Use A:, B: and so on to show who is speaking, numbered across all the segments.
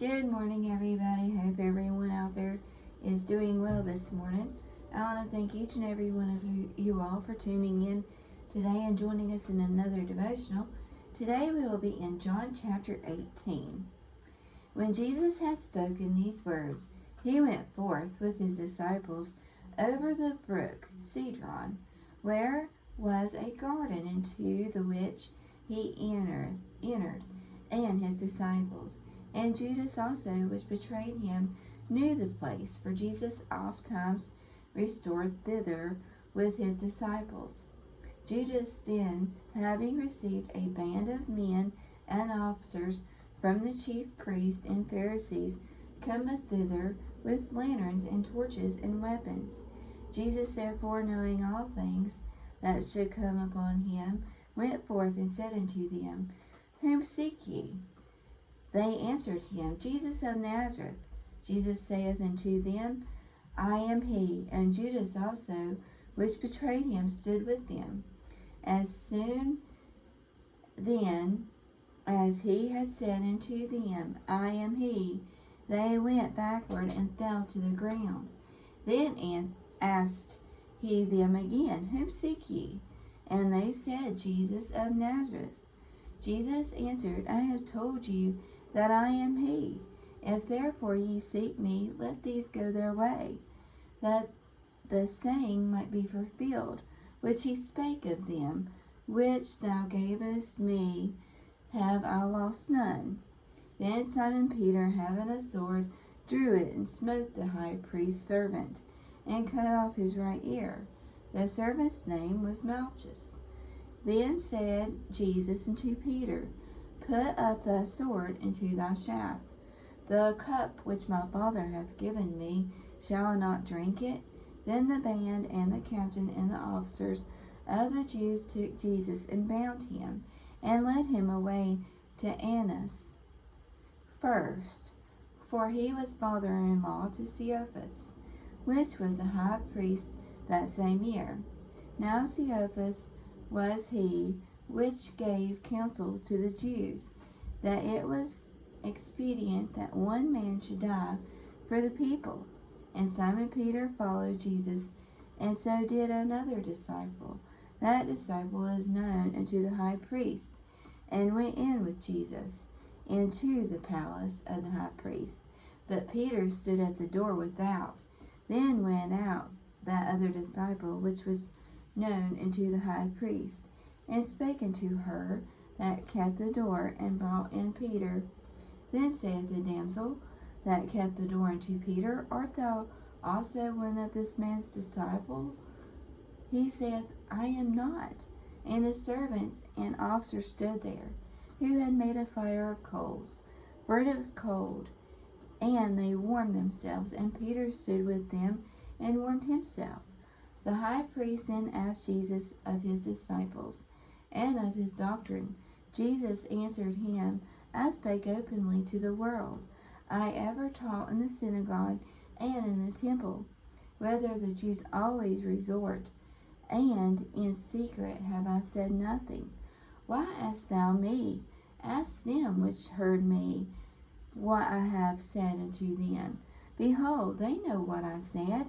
A: Good morning, everybody. Hope everyone out there is doing well this morning. I want to thank each and every one of you all for tuning in today and joining us in another devotional. Today we will be in John chapter 18. When Jesus had spoken these words, he went forth with his disciples over the brook Cedron, where was a garden, into the which he entered, and his disciples. And Judas also, which betrayed him, knew the place, for Jesus ofttimes restored thither with his disciples. Judas then, having received a band of men and officers from the chief priests and Pharisees, cometh thither with lanterns and torches and weapons. Jesus therefore, knowing all things that should come upon him, went forth and said unto them, Whom seek ye? They answered him, Jesus of Nazareth. Jesus saith unto them, I am he. And Judas also, which betrayed him, stood with them. As soon then as he had said unto them, I am he, they went backward and fell to the ground. Then asked he them again, Whom seek ye? And they said, Jesus of Nazareth. Jesus answered, I have told you that I am he. If therefore ye seek me, let these go their way, that the saying might be fulfilled, which he spake of them, which thou gavest me, have I lost none. Then Simon Peter, having a sword, drew it, and smote the high priest's servant, and cut off his right ear. The servant's name was Malchus. Then said Jesus unto Peter, Put up thy sword into thy sheath. The cup which my Father hath given me, shall I not drink it? Then the band and the captain and the officers of the Jews took Jesus and bound him, and led him away to Annas first, for he was father-in-law to Caiaphas, which was the high priest that same year. Now Caiaphas was he which gave counsel to the Jews, that it was expedient that one man should die for the people. And Simon Peter followed Jesus, and so did another disciple. That disciple is known unto the high priest, and went in with Jesus into the palace of the high priest. But Peter stood at the door without. Then went out that other disciple, which was known unto the high priest, and spake unto her that kept the door, and brought in Peter. Then saith the damsel that kept the door unto Peter, Art thou also one of this man's disciples? He saith, I am not. And the servants and officers stood there, who had made a fire of coals, for it was cold, and they warmed themselves. And Peter stood with them and warmed himself. The high priest then asked Jesus of his disciples, and of his doctrine. Jesus answered him, I spake openly to the world. I ever taught in the synagogue and in the temple, whether the Jews always resort, and in secret have I said nothing. Why askest thou me? Ask them which heard me what I have said unto them. Behold, they know what I said.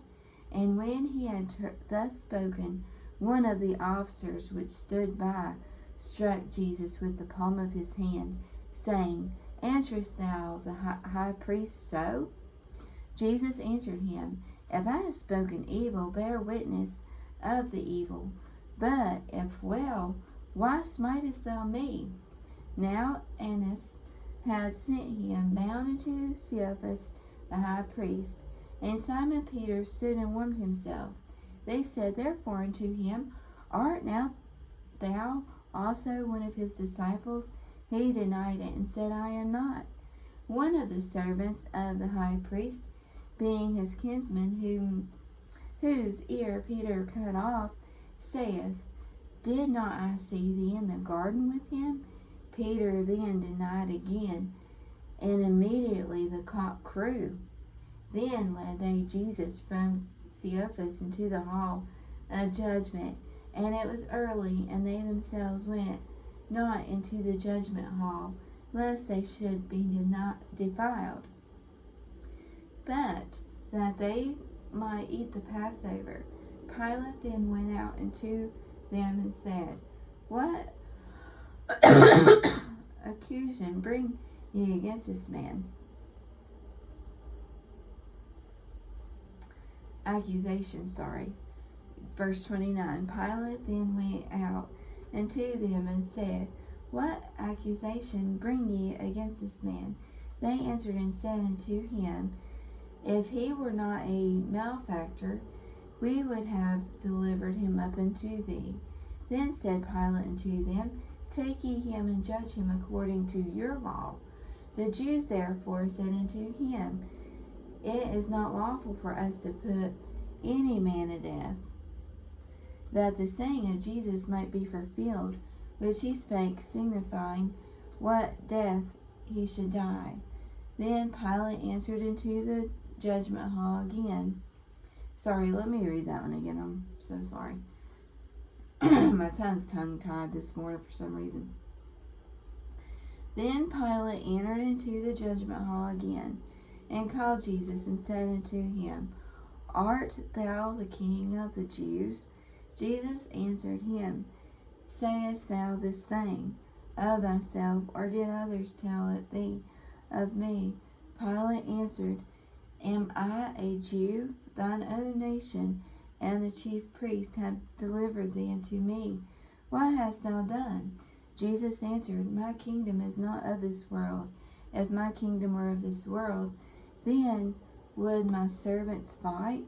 A: And when he had thus spoken, one of the officers which stood by struck Jesus with the palm of his hand, saying, Answerest thou the high priest so? Jesus answered him, If I have spoken evil, bear witness of the evil. But if well, why smitest thou me? Now Annas had sent him bound unto Caiaphas the high priest. And Simon Peter stood and warmed himself. They said therefore unto him, Art now thou also one of his disciples? He denied it, and said, I am not. One of the servants of the high priest, being his kinsman, whose ear Peter cut off, saith, Did not I see thee in the garden with him? Peter then denied again, and immediately the cock crew. Then led they Jesus from Caiaphas into the hall of judgment, and it was early, and they themselves went not into the judgment hall, lest they should be defiled, but that they might eat the Passover. Pilate then went out unto them and said, What accusation bring ye against this man? Verse 29. Pilate then went out unto them and said, What accusation bring ye against this man? They answered and said unto him, If he were not a malefactor, we would have delivered him up unto thee. Then said Pilate unto them, Take ye him and judge him according to your law. The Jews therefore said unto him, It is not lawful for us to put any man to death, that the saying of Jesus might be fulfilled, which he spake, signifying what death he should die. Then Pilate answered into the judgment hall again. Sorry, let me read that one again. I'm so sorry. My tongue's tongue-tied this morning for some reason. Then Pilate entered into the judgment hall again, and called Jesus, and said unto him, Art thou the King of the Jews? Jesus answered him, Sayest thou this thing of thyself, or did others tell it thee of me? Pilate answered, Am I a Jew? Thine own nation and the chief priests have delivered thee unto me. What hast thou done? Jesus answered, My kingdom is not of this world. If my kingdom were of this world, then would my servants fight,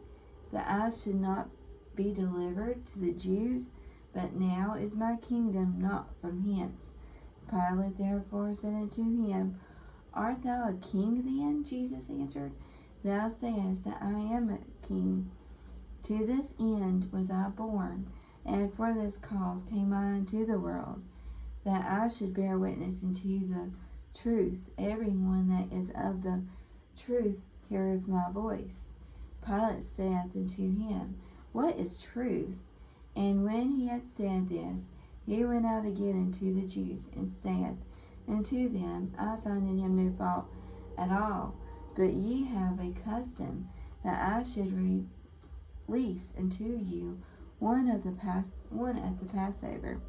A: that I should not be delivered to the Jews? But now is my kingdom not from hence. Pilate therefore said unto him, Art thou a king then? Jesus answered, Thou sayest that I am a king. To this end was I born, and for this cause came I into the world, that I should bear witness unto the truth. Everyone that is of the truth heareth my voice. Pilate saith unto him, What is truth? And when he had said this, he went out again unto the Jews, and saith unto them, I find in him no fault at all, but ye have a custom that I should release unto you one at the Passover.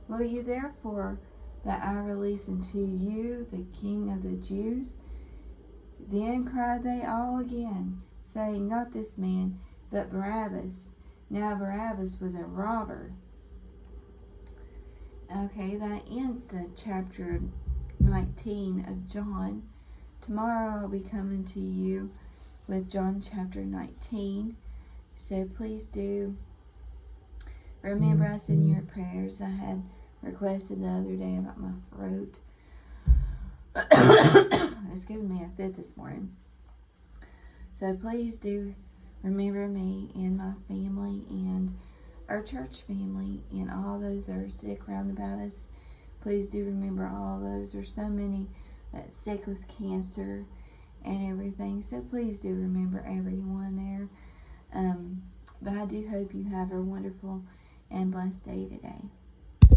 A: Will you therefore that I release unto you the King of the Jews? Then cried they all again, saying, Not this man, but Barabbas. Now Barabbas was a robber. Okay, that ends the chapter 19 of John. Tomorrow I'll be coming to you with John chapter 19. So please do remember us in your prayers. I had requested the other day about my throat. It's giving me a fit this morning. So please do remember me and my family and our church family and all those that are sick round about us. Please do remember all those. There's so many that's sick with cancer and everything. So please do remember everyone there. But I do hope you have a wonderful and blessed day today.